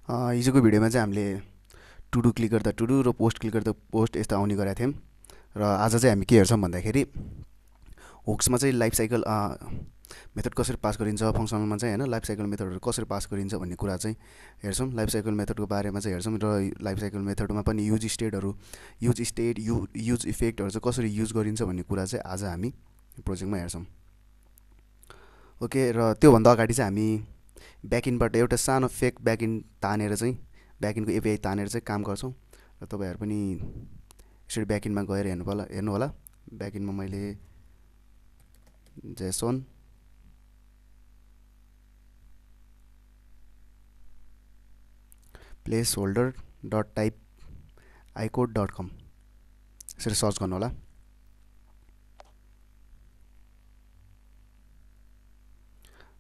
हिजोको भिडियोमा चाहिँ हामीले टु डु क्लिक गर्दा टु डु र पोस्ट क्लिक गर्दा पोस्ट यस्तो आउने गरेका थियौँ। र आज चाहिँ हामी के हेर्छौँ भन्दाखेरि हुक्समा चाहिँ लाइफ साइकल मेथड कसरी पास गरिन्छ, फङ्सनलमा चाहिँ होइन लाइफ साइकल मेथडहरू कसरी पास गरिन्छ भन्ने कुरा चाहिँ हेर्छौँ। लाइफ साइकल मेथडको बारेमा चाहिँ हेर्छौँ र लाइफ साइकल मेथडमा पनि युज स्टेट युज इफेक्टहरू चाहिँ कसरी युज गरिन्छ भन्ने कुरा चाहिँ आज हामी प्रोजेक्टमा हेर्छौँ। ओके, र त्योभन्दा अगाडि चाहिँ हामी ब्याकइन्डबाट एउटा सानो फेक ब्याकइन्ड तानेर चाहिँ ब्याकइन्डको एपिआई तानेर चाहिँ काम गर्छौँ। र तपाईँहरू पनि यसरी ब्याकइन्डमा गएर हेर्नु होला। ब्याकइन्डमा मैले Jason place holder dot type iCode.com यसरी सर्च गर्नु होला।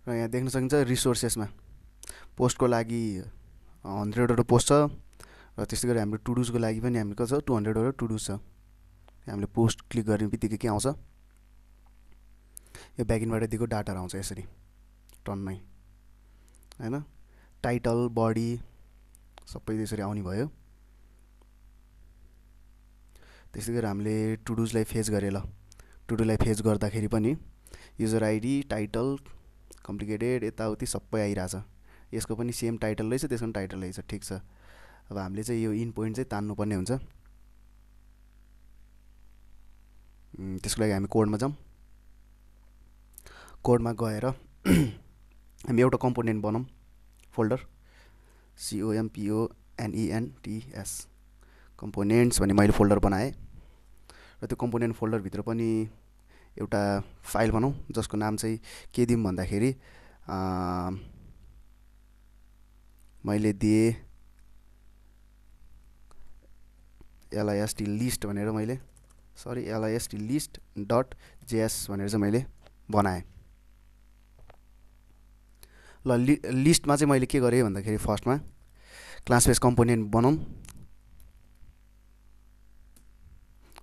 र यहाँ देख्न सकिन्छ रिसोर्सेसमा पोस्टको लागि 100वटा पोस्ट छ, र त्यस्तै गरी हाम्रो टुडुजको लागि पनि हाम्रो कति छ 200वटा टुडुज छ। हामीले पोस्ट क्लिक गर्ने बित्तिकै के आउँछ, यो ब्याकइन्डबाट दिएको डाटाहरू आउँछ यसरी टन्नै होइन। टाइटल बडी सबै त्यसरी आउने भयो। त्यस्तै गरी हामीले टुडुजलाई फेच गरे, ल टुडुलाई फेच गर्दाखेरि पनि युजर आइडी टाइटल कम्प्लिकेटेड यताउति सबै आइरहेछ। यसको पनि सेम टाइटल रहेछ, त्यसको पनि टाइटल रहेछ, ठिक छ। अब हामीले चाहिँ यो इन पोइन्ट चाहिँ तान्नुपर्ने हुन्छ। त्यसको लागि हामी कोडमा जाउँ। कोडमा गएर हामी एउटा कम्पोनेन्ट बनाऊँ, फोल्डर COMPONENTS कम्पोनेन्ट्स भन्ने मैले फोल्डर बनाएँ। र त्यो कम्पोनेन्ट फोल्डरभित्र पनि एउटा फाइल बनाऊँ जसको नाम चाहिँ के दिउँ भन्दाखेरि मैले दिएँ list लिस्ट भनेर मैले list लिस्ट डट जेएस भनेर चाहिँ मैले बनाएँ। ल लिस्टमा चाहिँ मैले के गरेँ भन्दाखेरि फर्स्टमा क्लास बेस कम्पोनेन्ट बनाऊँ,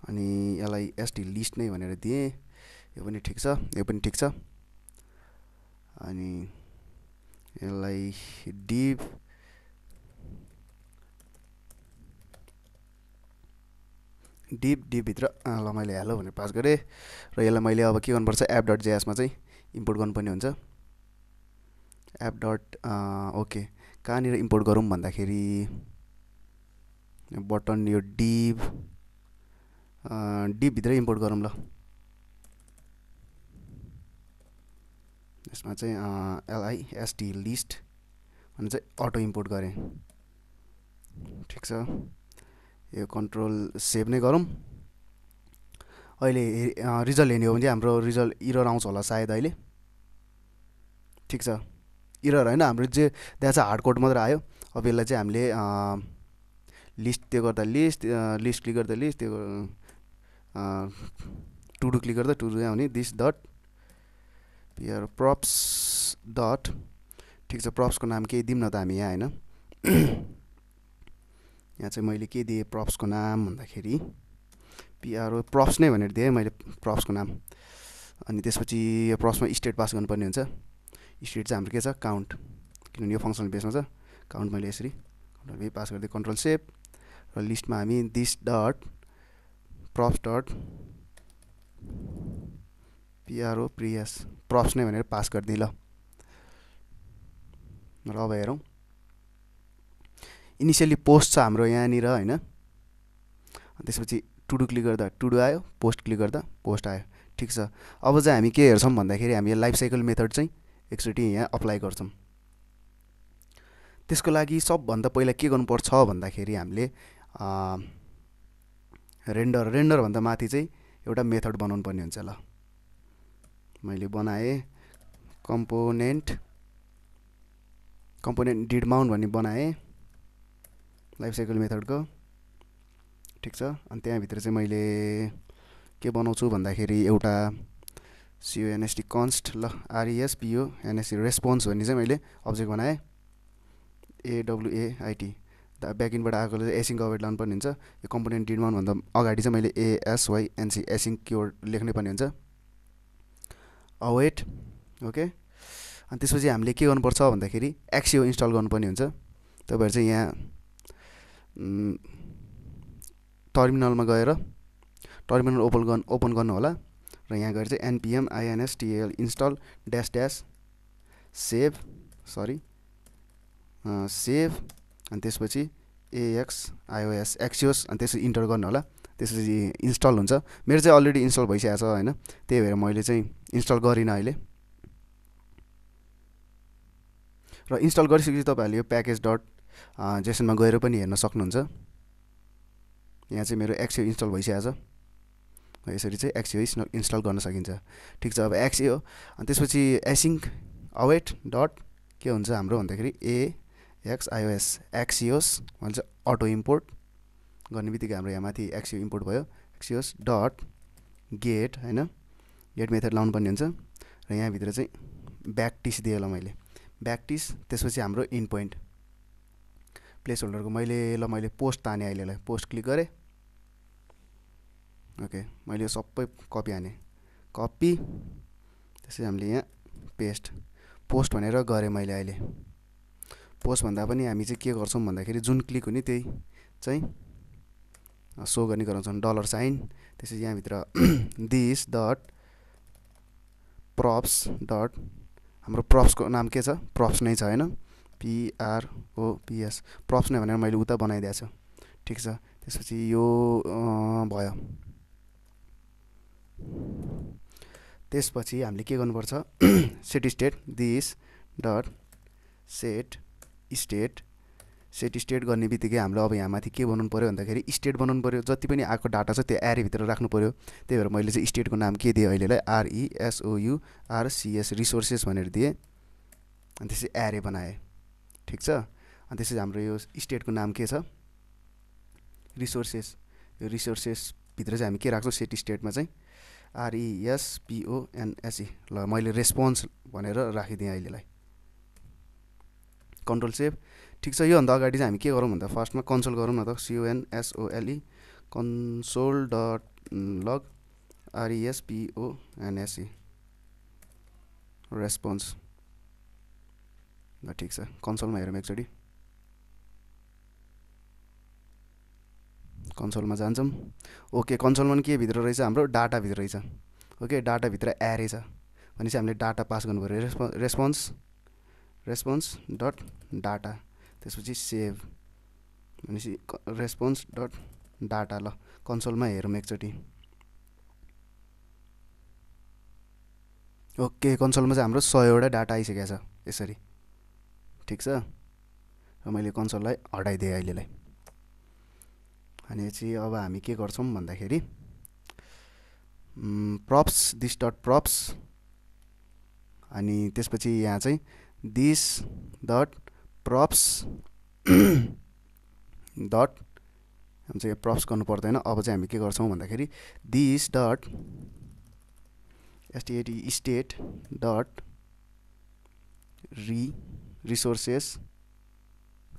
अनि list लिस्ट नै भनेर दिएँ। यो पनि ठिक छ, यो पनि ठिक छ। अनि यसलाई डिभ भित्र ल मैले हेलो भनेर पास गरेँ। र यसलाई मैले अब के गर्नुपर्छ, एप डट जेएसमा चाहिँ इम्पोर्ट गर्नुपर्ने हुन्छ। एप डट ओके, कहाँनिर इम्पोर्ट गरौँ भन्दाखेरि बटन यो डिभ भित्रै इम्पोर्ट गरौँ। ल यसमा चाहिँ list लिस्ट भने चाहिँ अटो इम्पोर्ट गरेँ, ठिक छ। यो कन्ट्रोल सेभ नै गरौँ। अहिले रिजल्ट हेर्ने हो भने चाहिँ हाम्रो रिजल्ट इरर आउँछ होला सायद अहिले, ठिक छ। इरर होइन, हाम्रो जे त्यहाँ चाहिँ हार्ड कोड मात्र आयो। अब यसलाई चाहिँ हामीले लिस्ट त्यो गर्दा लिस्ट क्लिक गर्दा लिस्ट त्यो टुडु क्लिक गर्दा टुडु आउने दिस डट पिआर प्रप्स डट, ठिक छ। प्रप्सको नाम के दिउँ न त हामी यहाँ होइन। यहाँ चाहिँ मैले के दिएँ प्रप्सको नाम भन्दाखेरि पिआरओ प्रप्स नै भनेर दिएँ मैले प्रप्सको नाम। अनि त्यसपछि यो प्रप्समा स्टेट पास गर्नुपर्ने हुन्छ। स्टेट चाहिँ हाम्रो के छ काउन्ट, किनभने यो फङ्सनल बेसमा छ। काउन्ट मैले यसरी कन्ट्रोल भी पास गरिदिएँ, कन्ट्रोल सेभ। र लिस्टमा हामी दिस डट प्रप्स डट पिआरओ प्रियस प्रप्स नै भनेर पास गरिदिएँ। ल र अब हेरौँ, इनिसियली पोस्ट छ हाम्रो यहाँनिर होइन। त्यसपछि टुडु क्लिक गर्दा टुडु आयो, पोस्ट क्लिक गर्दा पोस्ट आयो, ठिक छ। अब चाहिँ हामी के हेर्छौँ भन्दाखेरि हामी लाइफ साइकल मेथड चाहिँ एकचोटि यहाँ अप्लाई गर्छौँ। त्यसको लागि सबभन्दा पहिला के गर्नुपर्छ भन्दाखेरि हामीले रेन्डरभन्दा माथि चाहिँ एउटा मेथड बनाउनु पर्ने हुन्छ। ल मैले बनाएँ कम्पोनेन्ट डिड माउन्ट भन्ने बनाएँ लाइफ साइकल मेथडको, ठिक छ। अनि त्यहाँभित्र चाहिँ मैले के बनाउँछु भन्दाखेरि एउटा CONST कन्स्ट ल RESPONST रेस्पोन्स भन्ने चाहिँ मैले अब्जेक्ट बनाएँ AWAIT। ब्याकइन्डबाट आएकोले चाहिँ एसिङ अवेट लानुपर्ने हुन्छ। यो कम्पोनेन्ट डिड माउन्ट भन्दा अगाडि चाहिँ मैले ASYNC एसिङ किवर्ड लेख्नै पर्ने हुन्छ, अवेट, ओके। अनि त्यसपछि हामीले के गर्नुपर्छ भन्दाखेरि एक्सिओ इन्स्टल गर्नुपर्ने हुन्छ। तपाईँहरू चाहिँ यहाँ टर्मिनलमा गएर टर्मिनल ओपन गर्नु होला र यहाँ गएर चाहिँ npm install install dash dash save अनि त्यसपछि axios अनि त्यसपछि इन्टर गर्नु होला। त्यसपछि इन्स्टल हुन्छ। मेरो चाहिँ अलरेडी इन्स्टल भइसकेको छ हैन, त्यही भएर मैले चाहिँ इन्स्टल गरिनँ अहिले। र इन्स्टल गरिसकेपछि तपाईहरुले यो प्याकेज डट जेसनमा गएर पनि हेर्न सक्नुहुन्छ। यहाँ चाहिँ मेरो एक्सियो इन्स्टल भइसकेको छ। यसरी चाहिँ एक्सियो इन्स्टल गर्न सकिन्छ। ठीक छ, अब एक्सियो अनि त्यसपछि एसिंक अवेट डट के हुन्छ हाम्रो भन्दाखेरि एक्सियोस भन्छ अटो इम्पोर्ट गर्ने बित्तिकै हाम्रो यहाँ माथि एक्सियो इम्पोर्ट भयो। एक्सियोस डट गेट हैन, गेट मेथड लाउनु पर्ने हुन्छ र यहाँ भित्र चाहिँ ब्याकटिस दिएँ ल मैले, ब्याकटिस। त्यसपछि हाम्रो इन पोइन्ट प्लेस होल्डरको मैले पोस्ट ताने अहिलेलाई पोस्ट क्लिक गरेँ। ओके, मैले यो सबै कपी हाने, कपी त्यसपछि हामीले यहाँ पेस्ट पोस्ट भनेर गरेँ मैले। अहिले पोस्ट भन्दा पनि हामी चाहिँ के गर्छौं भन्दाखेरि जुन क्लिक हुने त्यही चाहिँ सो गर्ने गराउँछौं डलर साइन। त्यसपछि यहाँ भित्र दिस डट प्रप्स डट हाम्रो प्रप्सको नाम के छ, प्रप्स नै छ हैन, PROPS प्रप्स नै भनेर मैले उता बनाइदिएको छु। ठीक छ, त्यसपछि यो भयो। त्यसपछि हामीले के गर्नुपर्छ set state this dot set state गर्ने बित्तिकै हामीले अब यहाँ माथि के बनाउनु पर्यो भन्दाखेरि स्टेट बनाउनु पर्यो। जति पनि आएको डाटा छ त्यो एरे भित्र राख्नु पर्यो। त्यही भएर मैले चाहिँ स्टेटको नाम के दिएँ अहिलेलाई RESOURCS रिसोर्सेस भनेर दिएँ अनि त्यसपछि एरे बनाएँ। ठीक छ, अनि त्यसपछि हाम्रो यो स्टेटको नाम के छ रिसोर्सेस। यो रिसोर्सेस भित्र चाहिँ हामी के राख्छौं सेट स्टेटमा चाहिँ RESPONSE ल मैले रेस्पोन्स भनेर राखिदिएँ अहिलेलाई। Control save. ठीक छ, यो भन्दा अगाडि चाहिँ हामी के गरौँ भन्दा फर्स्टमा कन्सोल गरौँ न त, CONSOLE कन्सोल डट लग RESPONSE रेस्पोन्स ल। ठीक छ, कन्सोलमा हेरौँ एकचोटि, कन्सोलमा जान्छौँ। ओके, कन्सोलमा के भित्र रहेछ हाम्रो डाटा भित्र रहेछ। ओके, डाटा भित्र एरे छ भनेपछि हामीले डाटा पास गर्नु पर्यो, रेस्पोन्स डट डाटा। त्यसपछि सेभ भनेपछि रेस्पोन्स डट डाटा ल। कन्सोलमा हेरौँ एकचोटि। ओके, कन्सोलमा चाहिँ हाम्रो 100 वटा डाटा आइसकेको छ यसरी। ठीक छ, र मैले कन्सोललाई हटाइदिएँ अहिलेलाई। अनि चाहिँ अब हामी के गर्छौं भन्दाखेरि प्रप्स दिस डट प्रप्स अनि त्यसपछि यहाँ चाहिँ दिस डट प्रप्स डट हम चाहिँ प्रप्स गर्नु पर्दैन। अब चाहिँ हामी के गर्छौं भन्दाखेरि this dot state dot resources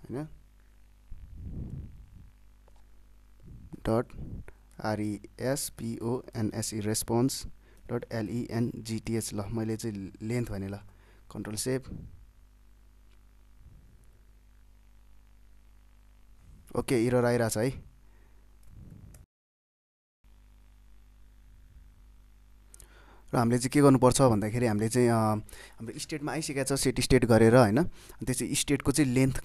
हैन dot RESPONSE response dot LENGTH ल। मैले चाहिँ लेन्थ भने ल, कन्ट्रोल सेभ। ओके, एरर आइरहेछ है। र हामीले चाहिँ के गर्नुपर्छ भन्दाखेरि हामीले चाहिँ हाम्रो स्टेटमा आइसकेको छ सेट स्टेट गरेर हैन, त्यो चाहिँ स्टेटको चाहिँ लेन्थ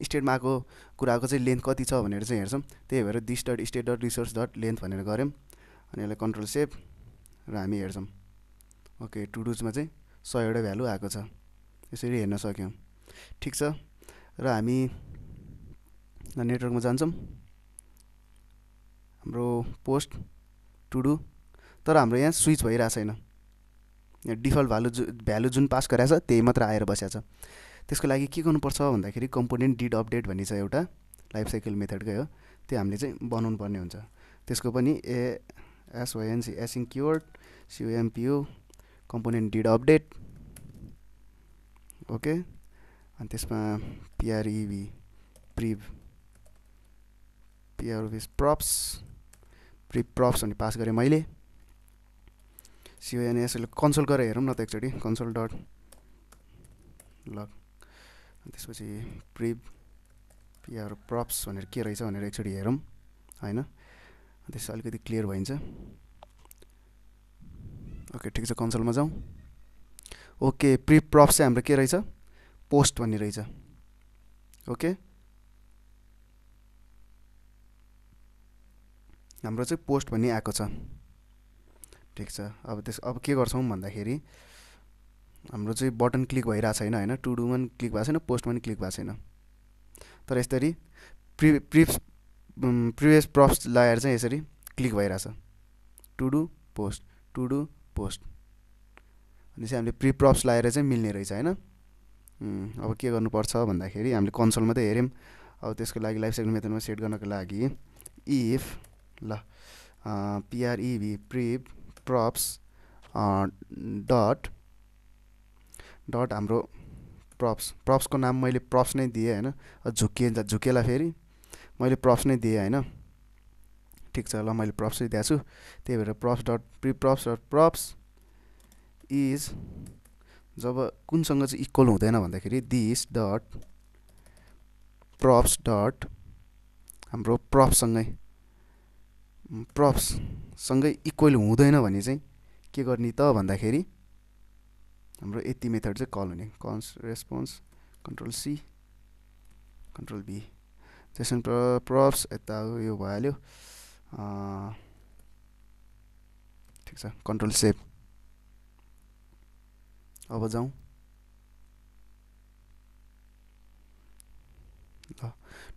स्टेटमा आएको कुराको चाहिँ लेन्थ कति छ भनेर चाहिँ हेर्छौं। त्यही भएर this dot state dot resource dot length भनेर गर्यौं अनि यसलाई कन्ट्रोल सेभ र हामी हेर्छौं। ओके, टु डुजमा चाहिँ 100 वटा भ्यालु आएको छ, यसरी हेर्न सक्यौं। ठीक छ, र हामी नेटवर्कमा जान्छौं। हाम्रो पोस्ट टु डु, तर हाम्रो यहाँ स्विच भइरहेको छैन। यहाँ डिफल्ट भ्यालु जुन पास गरेछ त्यही मात्र आएर बसेको छ। त्यसको लागि के गर्नुपर्छ भन्दाखेरि कम्पोनेन्ट डिड अपडेट भन्ने छ एउटा लाइफ साइकल मेथडकै हो, त्यो हामीले चाहिँ बनाउनु पर्ने हुन्छ। त्यसको पनि ASYNC async keyword COMPO component did update. Okay, अनि त्यसमा प्रप्स अनि पास गरेँ मैले। CONS कन्सोल गरेर हेरौँ न त एकचोटि, कन्सोल डट लग अनि त्यसपछि पिआर प्रप्स भनेर के रहेछ भनेर एकचोटि हेरौँ हैन, त्यसो अलिकति क्लियर भइन्छ। ओके ठिक छ, कन्सोलमा जाउँ। ओके प्री प्रप्स चाहिँ हाम्रो के रहेछ, पोस्ट भन्ने रहेछ। ओके हाम्रो चाहिँ पोस्ट भन्ने आएको छ। ठिक छ, अब के गर्छौँ भन्दाखेरि हाम्रो चाहिँ बटन क्लिक भइरहेको छैन हैन, टु डुमा पनि क्लिक भएको छैन, पोस्टमा पनि क्लिक भएको छैन। तर यसरी प्रिभियस प्रप्स लगाएर चाहिँ यसरी क्लिक भइरहेछ, to do post, to do post. अनि चाहिँ हामीले प्री प्रप्स लगाएर चाहिँ मिल्ने रहेछ हैन। अब के गर्नुपर्छ भन्दाखेरि हामीले कन्सोलमा त हेऱ्यौँ। अब त्यसको लागि लाइफ साइकल मेथडमा सेट गर्नको लागि इफ ल पिआरइभी प्रिभ प्रप्स डट हाम्रो प्रप्सको नाम मैले प्रप्स नै दिएँ हैन, झुकेला फेरि मैले प्रप्स नै दिएँ हैन। ठिक छ, ल मैले प्रप्स नै दिएको छु, त्यही भएर props dot pre props dot props is जब कुनसँग चाहिँ इक्वल हुँदैन भन्दाखेरि दिस डट प्रप्स डट हाम्रो प्रप्ससँगै इक्वल हुँदैन भने चाहिँ के गर्ने त भन्दाखेरि हाम्रो यति मेथड चाहिँ कल हुने, const response control C control B JSON props यता यो भइहाल्यो। ठिक छ, कन्ट्रोल सेभ। अब जाउँ ल,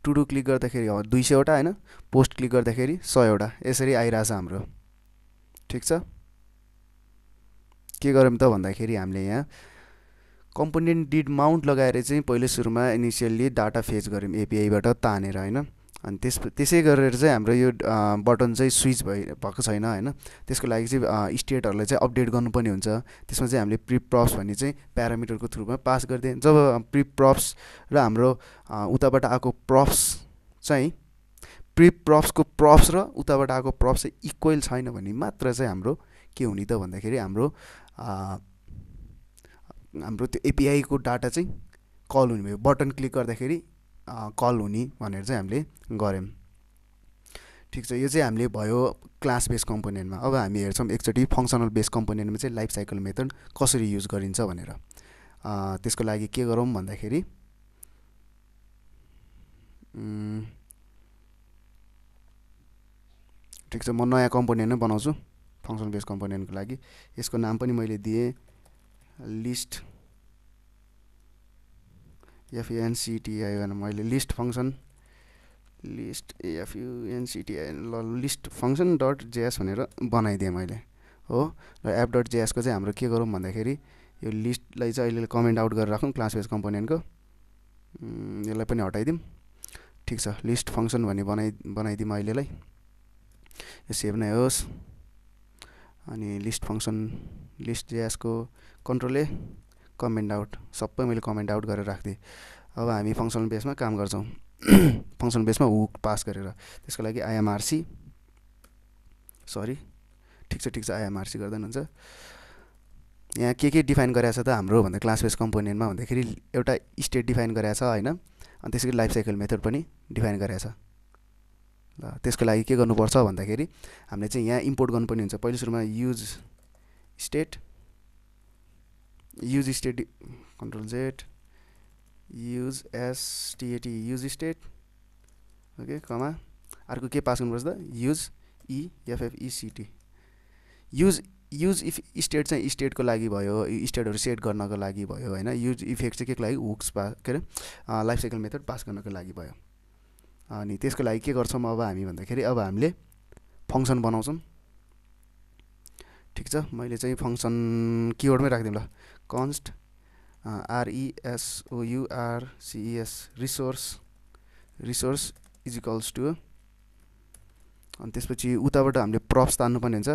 टु डु क्लिक गर्दाखेरि 200 वटा हैन, पोस्ट क्लिक गर्दाखेरि 100 वटा, यसरी आइरहेछ हाम्रो। ठिक छ, के गरौँ त भन्दाखेरि हामीले यहाँ कम्पोनेन्ट डिड माउन्ट लगाएर चाहिँ पहिले सुरुमा इनिसियल्ली डाटा फेच गऱ्यौँ एपिआईबाट तानेर हैन। अनि त्यसै गरेर चाहिँ हाम्रो यो बटन चाहिँ स्विच भएको छैन हैन, त्यसको लागि चाहिँ स्टेटहरूलाई चाहिँ अपडेट गर्नुपर्ने हुन्छ। त्यसमा चाहिँ हामीले प्री प्रप्स भन्ने चाहिँ प्यारामिटरको थ्रुमा पास गरिदिएँ। जब प्री प्रप्स र हाम्रो उताबाट आएको प्रप्स चाहिँ प्री प्रप्सको प्रप्स र उताबाट आएको प्रप्स चाहिँ इक्वल छैन भने मात्र चाहिँ हाम्रो के हुने त भन्दाखेरि हाम्रो त्यो एपिआईको डाटा चाहिँ कल हुने भयो, बटन क्लिक गर्दाखेरि कल हुने भनेर चाहिँ हामीले गऱ्यौँ। ठिक छ, यो चाहिँ हामीले भयो क्लास बेस कम्पोनेन्टमा। अब हामी हेर्छौँ एकचोटि फङ्सनल बेस कम्पोनेन्टमा चाहिँ लाइफ साइकल मेथड कसरी युज गरिन्छ भनेर। त्यसको लागि के गरौँ भन्दाखेरि ठिक छ, म नयाँ कम्पोनेन्ट नै बनाउँछु फङ्सनल बेस कम्पोनेन्टको लागि। यसको नाम पनि मैले दिएँ लिस्ट एफयुएनसिटिआई भनेर, मैले list function list F U N C T I list function dot JS भनेर बनाइदिएँ मैले हो। र एप डट जेएसको चाहिँ हाम्रो के गरौँ भन्दाखेरि यो लिस्टलाई चाहिँ अहिले कमेन्ट आउट गरेर राखौँ क्लास बेस कम्पोनेन्टको, यसलाई पनि हटाइदिउँ। ठिक छ, लिस्ट फङ्सन भन्ने बनाइदिउँ अहिलेलाई, यो सेभ नै होस्। अनि लिस्ट फङ्सन लिस्ट जेएसको कन्ट्रोल ए कमेन्ट आउट, सबै मैले कमेन्ट आउट गरेर राखिदिएँ। अब हामी फङ्सनल बेसमा काम गर्छौँ फङ्सनल बेसमा हुक पास गरेर। त्यसको लागि आइएमआरसी ठिक छ आइएमआरसी गर्दा हुन्छ। यहाँ के डिफाइन गरेछ त हाम्रो भन्दा क्लास बेस कम्पोनेन्टमा भन्दाखेरि एउटा स्टेट डिफाइन गरेछ हैन, अनि त्यसै गरी लाइफ साइकल मेथड पनि डिफाइन गरेछ। ल त्यसको लागि के गर्नुपर्छ भन्दाखेरि हामीले चाहिँ यहाँ इम्पोर्ट गर्नुपर्ने हुन्छ। पहिलो सुरुमा use state control Z use S T A T use state okay comma अर्को के पास गर्नुपर्छ त use E F F E C T use if state चाहिँ स्टेटको लागि भयो, स्टेटहरू सेट गर्नको लागि भयो हैन। युज इफेक्ट चाहिँ के को लागि हुक्स पास के अरे लाइफ साइकल मेथड पास गर्नको लागि भयो। अनि त्यसको लागि के गर्छौँ अब हामी भन्दाखेरि अब हामीले फङ्सन बनाउँछौँ। ठिक छ, मैले चाहिँ फङ्सन किवर्डमै राखिदिउँ ल, कन्स्ट रिसोर्स इज इक्वल्स टु, अनि त्यसपछि उताबाट हामीले प्रप्स तान्नुपर्ने हुन्छ।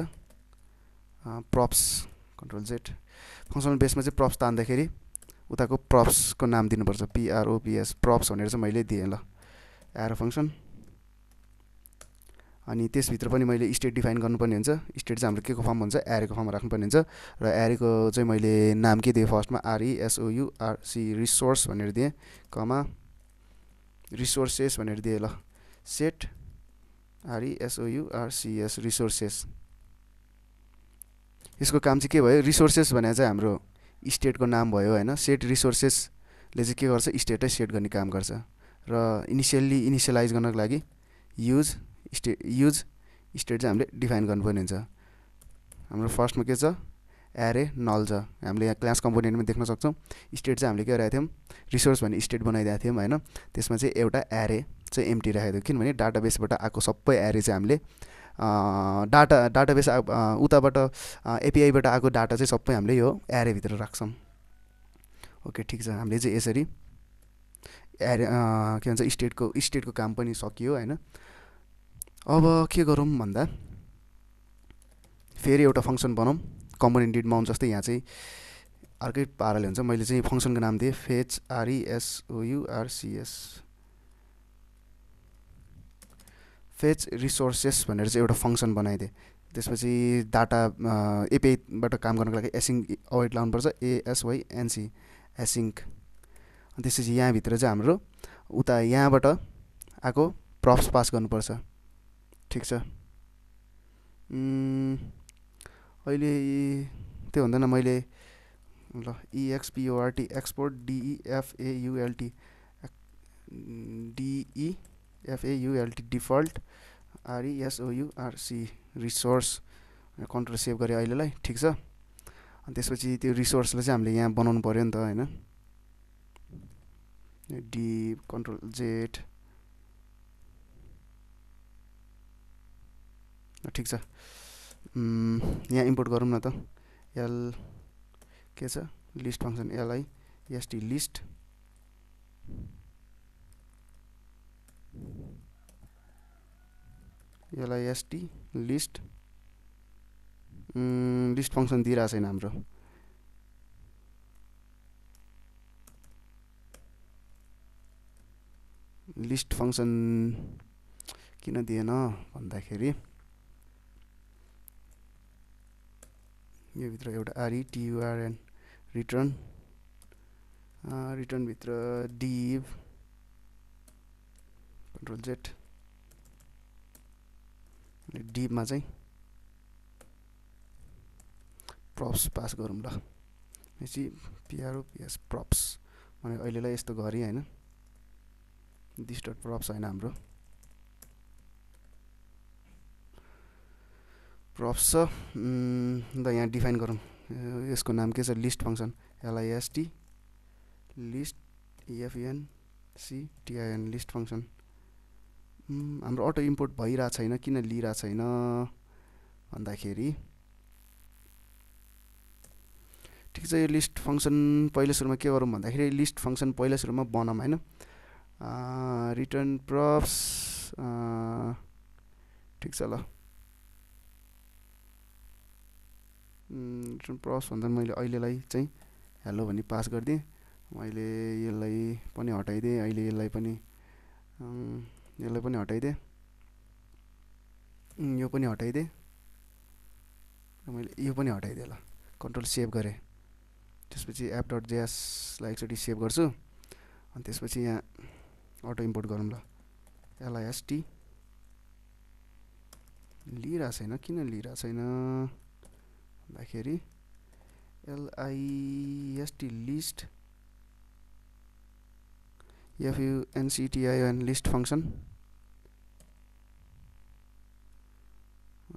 प्रप्स कन्ट्रोल जेड फङ्सनल बेसमा चाहिँ प्रप्स तान्दाखेरि उताको प्रप्सको नाम दिनुपर्छ, पिआरओपिएस प्रप्स भनेर चाहिँ मैले दिएँ ल, एरो फङ्सन। अनि त्यसभित्र पनि मैले स्टेट डिफाइन गर्नुपर्ने हुन्छ। स्टेट चाहिँ हाम्रो के को फर्म हुन्छ, एरेको फर्ममा राख्नुपर्ने हुन्छ। र एरेको चाहिँ मैले नाम के दिएँ फर्स्टमा रिसोर्स भनेर दिएँ कमा रिसोर्सेस भनेर दिएँ ल, सेट RESOURCES रिसोर्सेस। यसको काम चाहिँ के भयो, रिसोर्सेस भने चाहिँ हाम्रो स्टेटको नाम भयो होइन। सेट रिसोर्सेसले चाहिँ के गर्छ, स्टेटै सेट गर्ने काम गर्छ। र इनिसियलाइज गर्नको लागि युज स्टेट चाहिँ हामीले डिफाइन गर्नुपर्ने हुन्छ। हाम्रो फर्स्टमा के छ, एरे नल छ। हामीले यहाँ क्लास कम्पोनेन्टमा देख्न सक्छौँ स्टेट चाहिँ हामीले के गरेका थियौँ, रिसोर्स भन्ने स्टेट बनाइदिएको थियौँ होइन। त्यसमा चाहिँ एउटा एरे चाहिँ एम्टी राखेको थियो, किनभने डाटाबेसबाट आएको सबै एरे चाहिँ हामीले डाटाबेस उताबाट एपिआईबाट आएको डाटा चाहिँ सबै हामीले यो एरेभित्र राख्छौँ। ओके ठिक छ, हामीले चाहिँ यसरी एरे के भन्छ स्टेटको काम पनि सकियो होइन। अब के गरौँ भन्दा फेरि एउटा फङ्सन बनाऊँ कम्पोनेन्ट डिड माउन्ट जस्तै। यहाँ चाहिँ अर्कै पाराले हुन्छ। मैले चाहिँ फङ्सनको नाम दिएँ फेच RESOURCES फेच रिसोर्सेस भनेर चाहिँ एउटा फङ्सन बनाइदिएँ। त्यसपछि डाटा एपिआईबाट काम गर्नको लागि एसिङ अवेट लाउनुपर्छ, ASYNC एसिङ्क। अनि त्यसपछि यहाँभित्र चाहिँ हाम्रो उता यहाँबाट आएको प्रप्स पास गर्नुपर्छ। ठिक छ, अहिले त्यो हुँदैन। मैले ल EXPORT export DEFAULT default RESOURC resource control save गरेँ अहिलेलाई। ठिक छ, अनि त्यसपछि त्यो रिसोर्सलाई चाहिँ हामीले यहाँ बनाउनु पऱ्यो नि त होइन। डी कन्ट्रोल जेड, ठिक छ। यहाँ इम्पोर्ट गरौँ न त, एल के छ list function LIST list, LIST list. List function दिइरहेको छैन हाम्रो। लिस्ट फङ्सन किन दिएन भन्दाखेरि यो भित्र एउटा RETURN रिटर्नभित्र डिभ कन्ट्रोल जेड, डिभमा चाहिँ प्रप्स पास गरौँ ल। यसपछि PROPS प्रप्स भने अहिलेलाई यस्तो गरेँ होइन। दिस डट प्रप्स होइन हाम्रो प्रप्स छ। अन्त यहाँ डिफाइन गरौँ, यसको नाम के छ, list function LIST list EFENCTIN list function. हाम्रो अटो इम्पोर्ट भइरहेको छैन, किन लिइरहेको छैन भन्दाखेरि ठिक छ। यो लिस्ट फङ्सन पहिलो सुरुमा के गरौँ भन्दाखेरि लिस्ट फङ्सन पहिलो सुरुमा बनाऊँ होइन। रिटर्न प्रप्स ठिक छ ल। रिटर्न प्रप्स भन्दा मैले अहिलेलाई चाहिँ हेलो भनी पास गरिदिएँ। मैले यसलाई पनि हटाइदिएँ, अहिले यसलाई पनि हटाइदिएँ, यो पनि हटाइदिएँ, मैले यो पनि हटाइदिएँ ल। कन्ट्रोल सेभ गरेँ। त्यसपछि app.js लाई एकचोटि सेभ गर्छु। अनि त्यसपछि यहाँ अटो इम्पोर्ट गरौँ ल। LIST लिइरहेको छैन, किन लिइरहेको छैन भन्दाखेरि LIST list FUNCTIN list function.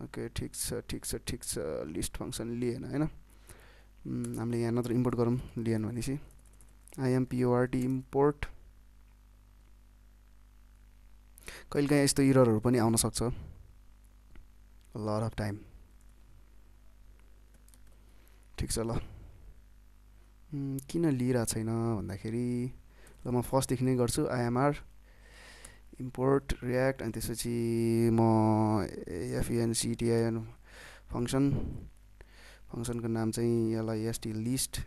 Okay ठिक छ लिस्ट फङ्सन लिएन होइन। हामीले यहाँ नत्र इम्पोर्ट गरौँ लिएन भनेपछि IMPORT इम्पोर्ट। कहिलेकाहीँ यस्तो इररहरू पनि आउन सक्छ, लट अफ टाइम। ठिक छ ल। किन लिइरहेको छैन भन्दाखेरि ल म फर्स्टदेखि नै गर्छु। IMR इम्पोर्ट रियाक्ट, अनि त्यसपछि म FUNCTIN फङ्सनको नाम चाहिँ LIST list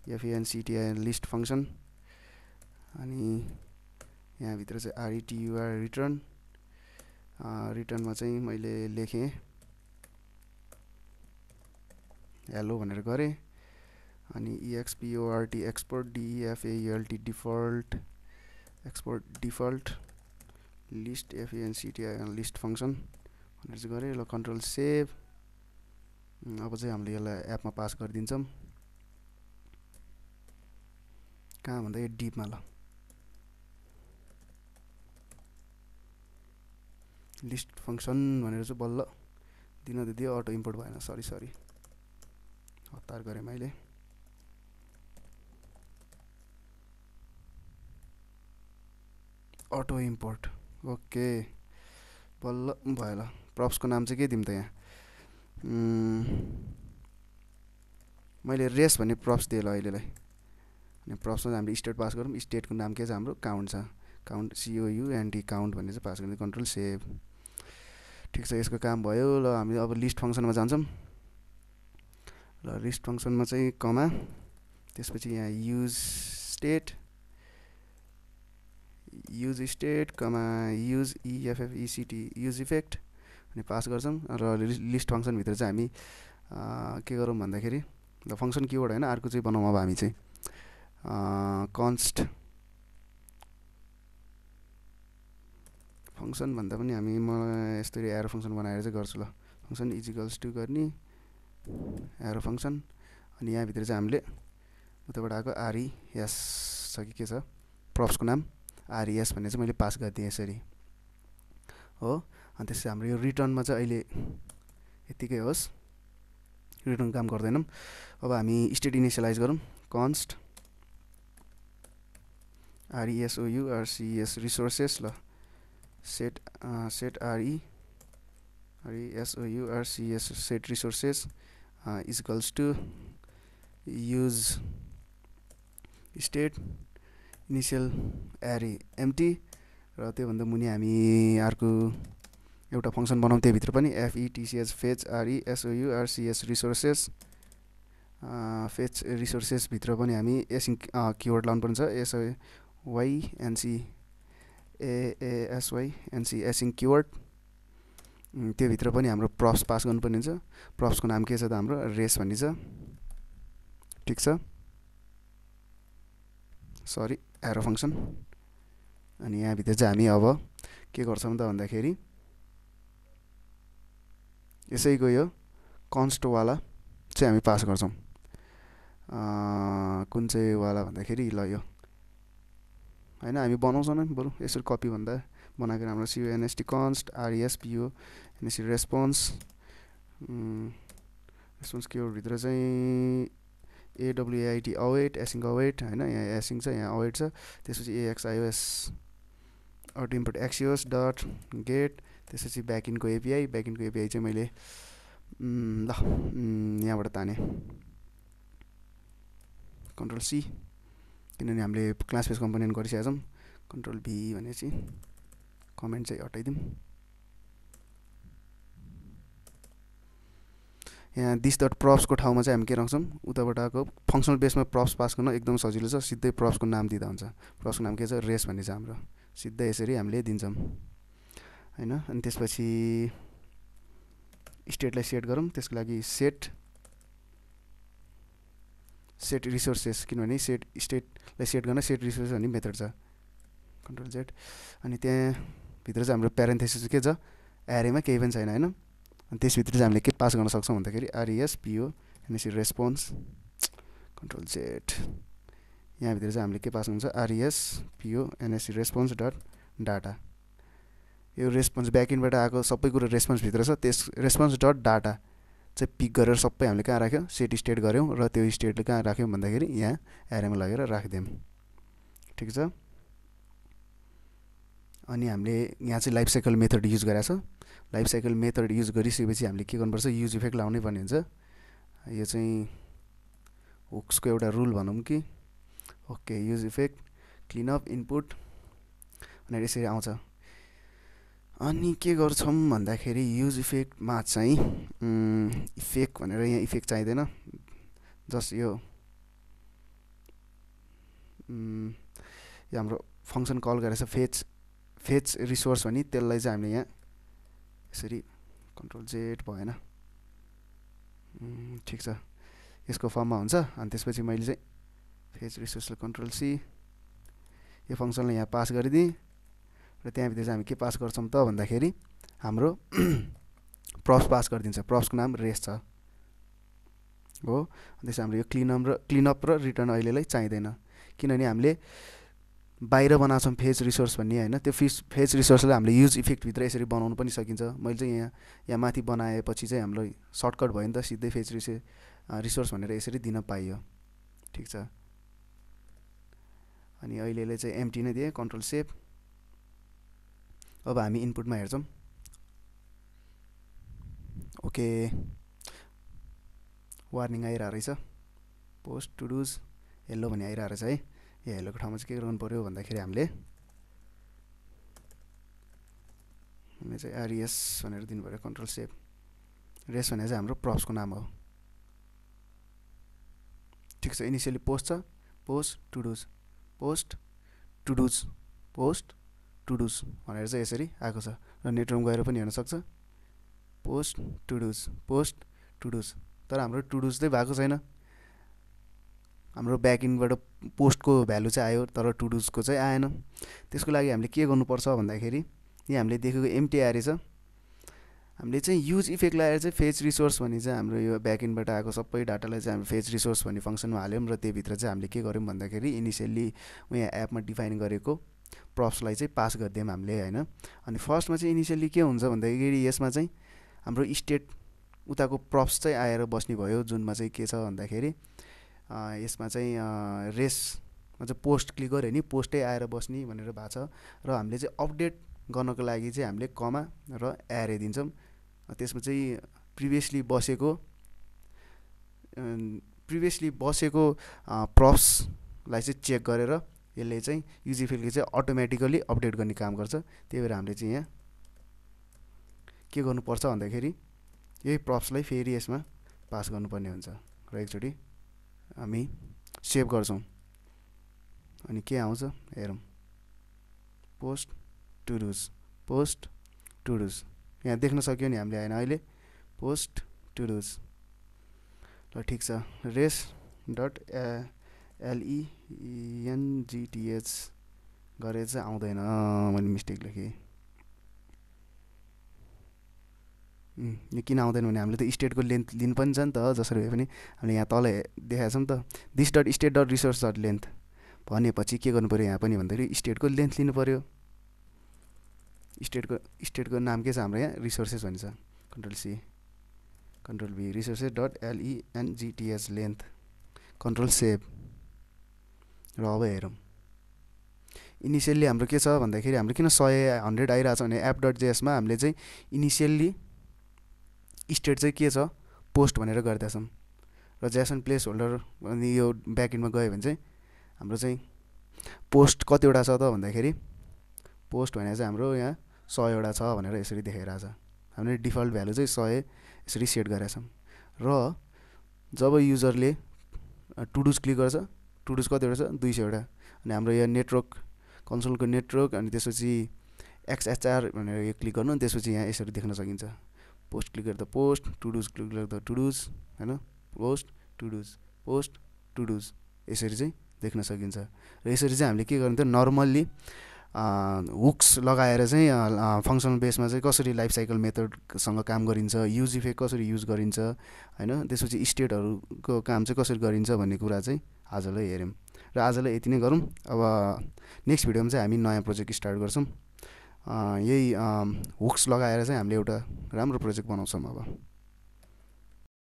FUNCTIN list function. अनि यहाँभित्र चाहिँ RETUR रिटर्नमा चाहिँ मैले लेखेँ हेलो भनेर गरेँ। अनि EXPORT export DEFAULT default export default list FENCTI list function भनेर चाहिँ गरेँ। ल कन्ट्रोल सेभ। अब चाहिँ हामीले यसलाई एपमा पास गरिदिन्छौँ। कहाँ भन्दा यो डिपमा ल लिस्ट फङ्सन भनेर चाहिँ बल्ल दिन त दियो, अटो इम्पोर्ट भएन, सरी हतार गरेँ मैले। अटो इम्पोर्ट ओके बल्ल भयो। ल प्रप्सको नाम चाहिँ के दिउँ त यहाँ, मैले रेस भन्ने प्रप्स दिएँ ल अहिलेलाई। अनि प्रप्समा हामीले स्टेट पास गरौँ। स्टेटको नाम के छ हाम्रो, काउन्ट छ, काउन्ट COUNT काउन्ट भन्ने चाहिँ पास गरिदियो। Control save. ठिक छ, यसको काम भयो। ल हामी अब लिस्ट फङ्सनमा जान्छौँ। ल लिस्ट फङ्सनमा चाहिँ कमा, त्यसपछि यहाँ युज स्टेट कमा युज EFFECT युज इफेक्ट अनि पास गर्छौँ। र लिस्ट फङ्सनभित्र चाहिँ हामी के गरौँ भन्दाखेरि, ल फङ्सन किवर्ड होइन अर्को चाहिँ बनाउँ अब हामी चाहिँ कन्स्ट फङ्सन भन्दा पनि हामी म यस्तरी एरो फङ्सन बनाएर चाहिँ गर्छु। ल फङ्सन इजिकल्स टु गर्ने एरो फङ्सन अनि यहाँभित्र चाहिँ हामीले उताबाट आएको RES छ कि के छ प्रप्सको नाम RES भन्ने चाहिँ मैले पास गरिदिएँ यसरी हो। अनि त्यसपछि हाम्रो यो रिटर्नमा चाहिँ अहिले यतिकै होस्, रिटर्न काम गर्दैनौँ। अब हामी स्टेट इनिसियलाइज गरौँ। Const RESOURCES resources. ल set RESOURCES set resources equals to use state initial array empty. र त्योभन्दा मुनि हामी अर्को एउटा फङ्सन बनाउँ, त्यहीभित्र पनि FETCH fetch RESOURCES resources fetch resources भित्र पनि हामी एसिङ किवर्ड लाउनु पर्छ। SYNC async keyword. त्योभित्र पनि हाम्रो प्रप्स पास गर्नुपर्ने हुन्छ। प्रप्सको नाम के छ त हाम्रो रेस भन्ने छ। ठिक छ, सरी एरो फङ्सन। अनि यहाँभित्र चाहिँ हामी अब के गर्छौँ त भन्दाखेरि यसैको यो कन्स्टवाला चाहिँ हामी पास गर्छौँ। कुन चाहिँ वाला भन्दाखेरि ल यो होइन हामी बनाउँछौँ नि बरु यसरी कपी भन्दा बनाएको राम्रो। CONST कन्स्ट RESPO रेस्पोन्स किवर्डभित्र चाहिँ AWAIT अवेट एसिङ अवेट होइन, यहाँ एसिङ छ यहाँ अवेट छ। त्यसपछि AXIOS auto import axios dot get. त्यसपछि ब्याकइनको एपिआई चाहिँ मैले ल यहाँबाट ताने कन्ट्रोल C, किनभने हामीले क्लास बेस कम्पोनेन्ट गरिसकेका छौँ। कन्ट्रोल V भनेपछि कमेन्ट चाहिँ हटाइदिउँ। यहाँ दिस डट प्रप्सको ठाउँमा चाहिँ हामी के राख्छौँ, उताबाट आएको फङ्सनल बेसमा प्रप्स पास गर्न एकदम सजिलो छ। सिधै प्रप्सको नाम दिँदा हुन्छ। प्रप्सको नाम के छ रेस भन्ने छ हाम्रो, सिधै यसरी हामीले दिन्छौँ होइन। अनि त्यसपछि स्टेटलाई सेट गरौँ। त्यसको लागि सेट रिसोर्सेस, किनभने स्टेटलाई सेट गर्न सेट रिसोर्सेस भन्ने मेथड छ। Control Z। अनि त्यहाँभित्र चाहिँ हाम्रो प्यारेन्थेसिस के छ, एरेमा केही पनि छैन होइन। अनि त्यसभित्र चाहिँ हामीले के पास गर्न सक्छौँ भन्दाखेरि RESPO रेस्पोन्स। Control Z। यहाँभित्र चाहिँ हामीले के पास हुन्छ RESPO रेस्पोन्स डट डाटा। यो रेस्पोन्स ब्याकइन्डबाट आएको सबै कुरो रेस्पोन्सभित्र छ। त्यस रेस्पोन्स डट डाटा चाहिँ पिक गरेर सबै हामीले कहाँ राख्यौँ, सेट स्टेट गऱ्यौँ। र त्यो स्टेटले कहाँ राख्यौँ भन्दाखेरि यहाँ एरेमा लगेर राखिदियौँ। ठिक छ। अनि हामीले यहाँ चाहिँ लाइफ साइकल मेथड युज गरेको छ। लाइफ साइकल मेथड युज गरिसकेपछि हामीले के गर्नुपर्छ, युज इफेक्ट लाउनै पर्ने हुन्छ। यो चाहिँ हुक्सको एउटा रुल भनौँ कि okay use effect clean-up input भनेर यसरी आउँछ। अनि के गर्छौँ भन्दाखेरि युज इफेक्टमा चाहिँ इफेक्ट भनेर यहाँ इफेक्ट चाहिँदैन, जस्ट यो हाम्रो फङ्सन कल गरेर फेच रिसोर्स भने त्यसलाई चाहिँ हामीले यहाँ यसरी कन्ट्रोल Z भएन। ठिक छ, यसको फर्ममा हुन्छ। अनि त्यसपछि मैले चाहिँ फेच रिसोर्सलाई कन्ट्रोल C, यो फङ्सनलाई यहाँ पास गरिदिएँ र त्यहाँभित्र चाहिँ हामी के पास गर्छौँ त भन्दाखेरि हाम्रो प्रप्स पास गरिदिन्छ। प्रप्सको नाम रेस छ हो। त्यसो हाम्रो यो क्लिनअप र रिटर्न अहिलेलाई चाहिँदैन, किनभने हामीले बाहिर बनाएको छौँ फेज रिसोर्स भन्ने होइन। त्यो फेज रिसोर्सलाई हामीले युज इफेक्टभित्र यसरी बनाउनु पनि सकिन्छ। मैले चाहिँ यहाँ माथि बनाएपछि चाहिँ हाम्रो सर्टकट भयो नि त, सिधै फेज रिसोर्स भनेर यसरी दिन पाइयो। ठिक छ। अनि अहिलेले चाहिँ एम्प्टी नै दिएँ, कन्ट्रोल सेभ। अब हामी इनपुटमा हेर्छौँ। ओके, वार्निङ आइरहेको रहेछ, पोस्ट टु डुज हेलो भन्ने आइरहेको रहेछ है। यो हेलोको ठाउँमा चाहिँ के गर्नु पऱ्यो भन्दाखेरि हामीले चाहिँ आरइएस भनेर दिनु पऱ्यो, कन्ट्रोल सेभ। रेस भनेर चाहिँ हाम्रो प्रप्सको नाम हो। ठिक छ। इनिसियली पोस्ट छ, post todos, post todos, post todos भनेर चाहिँ यसरी आएको छ। र नेटवर्कमा गएर पनि हेर्न सक्छ, post todos, post todos. तर हाम्रो टु डुज चाहिँ भएको छैन। हाम्रो ब्याकइन्डबाट पोस्टको भ्यालु चाहिँ आयो तर टु डुजको चाहिँ आएन। त्यसको लागि हामीले के गर्नुपर्छ भन्दाखेरि यहाँ हामीले देखेको एम्प्टी आएछ। हामीले चाहिँ युज इफेक्ट लगाएर चाहिँ फेज रिसोर्स भन्ने चाहिँ हाम्रो यो ब्याकइन्डबाट आएको सबै डाटालाई चाहिँ हामी फेज रिसोर्स भन्ने फङ्सनमा हाल्यौँ र त्योभित्र चाहिँ हामीले के गर्यौँ भन्दाखेरि इनिसियल्ली यहाँ एपमा डिफाइन गरेको प्रप्सलाई चाहिँ पास गरिदियौँ हामीले होइन। अनि फर्स्टमा चाहिँ इनिसियल्ली के हुन्छ भन्दाखेरि यसमा चाहिँ हाम्रो स्टेट उताको प्रप्स चाहिँ आएर बस्ने भयो, जुनमा चाहिँ के छ भन्दाखेरि यसमा चाहिँ रेसमा चाहिँ पोस्ट क्लिक गऱ्यो नि पोस्टै आएर बस्ने भनेर भएको छ। र हामीले चाहिँ अपडेट गर्नको लागि चाहिँ हामीले कमा र एरे दिन्छौँ। त्यसमा चाहिँ प्रिभियसली बसेको प्रप्सलाई चाहिँ चेक गरेर यसले चाहिँ युज इफेक्टले चाहिँ अटोमेटिकली अपडेट गर्ने काम गर्छ। त्यही भएर हामीले चाहिँ यहाँ के गर्नुपर्छ भन्दाखेरि यही प्रप्सलाई फेरि यसमा पास गर्नुपर्ने हुन्छ र एकचोटि हामी सेभ गर्छौँ। अनि के आउँछ हेरौँ, post todos, post todos. यहाँ देख्न सक्यो नि हामीले होइन अहिले, पोस्ट टु डुज। ल ठिक छ। रेस डट LENGTH गरेर चाहिँ आउँदैन, मैले मिस्टेक लेखेँ। यो किन आउँदैन भने हामीले त स्टेटको लेन्थ लिनु पनि छ नि त, जसरी भए पनि हामीले यहाँ तल देखाएको छौँ नि त, this dot state dot resource dot length भनेपछि के गर्नु पऱ्यो यहाँ पनि भन्दाखेरि स्टेटको लेन्थ लिनु पऱ्यो। स्टेटको नाम के छ हाम्रो यहाँ, रिसोर्सेस भन्छ। Control C, control V, resources dot LENGTH length, control save. र अब हेरौँ इनिसियल्ली हाम्रो के छ भन्दाखेरि हाम्रो किन 100 आइरहेको छ भने एप डट जेएसमा हामीले चाहिँ इनिसियल्ली स्टेट चाहिँ के छ पोस्ट भनेर गर्दैछौँ र जेसन प्लेस होल्डर अनि यो ब्याकइन्डमा गयो भने चाहिँ हाम्रो चाहिँ पोस्ट कतिवटा छ त भन्दाखेरि पोस्ट भनेर चाहिँ हाम्रो यहाँ 100 छ भनेर यसरी देखाइरहेछ। हामीले डिफल्ट भ्यालु चाहिँ 100 यसरी सेट गरेका छौँ। र जब युजरले टु डुज क्लिक गर्छ, टु डुज कतिवटा छ 200 अनि हाम्रो यो नेटवर्क कन्सोलको नेटवर्क अनि त्यसपछि XHR भनेर यो क्लिक गर्नु, अनि त्यसपछि यहाँ यसरी देख्न सकिन्छ, पोस्ट क्लिक गर्दा पोस्ट, टु डुज क्लिक गर्दा टु डुज होइन, post todos, post todos यसरी चाहिँ देख्न सकिन्छ। र यसरी चाहिँ हामीले के गर्नु त नर्मल्ली हुक्स लगाएर चाहिँ फङ्सनल बेसमा चाहिँ कसरी लाइफ साइकल मेथडसँग काम गरिन्छ, युज इफेक्ट कसरी युज गरिन्छ होइन, त्यसपछि स्टेटहरूको काम चाहिँ कसरी गरिन्छ भन्ने कुरा चाहिँ आजलाई हेऱ्यौँ। र आजलाई यति नै गरौँ। अब नेक्स्ट भिडियोमा चाहिँ हामी नयाँ प्रोजेक्ट स्टार्ट गर्छौँ। यही हुक्स लगाएर चाहिँ हामीले एउटा राम्रो प्रोजेक्ट बनाउँछौँ अब।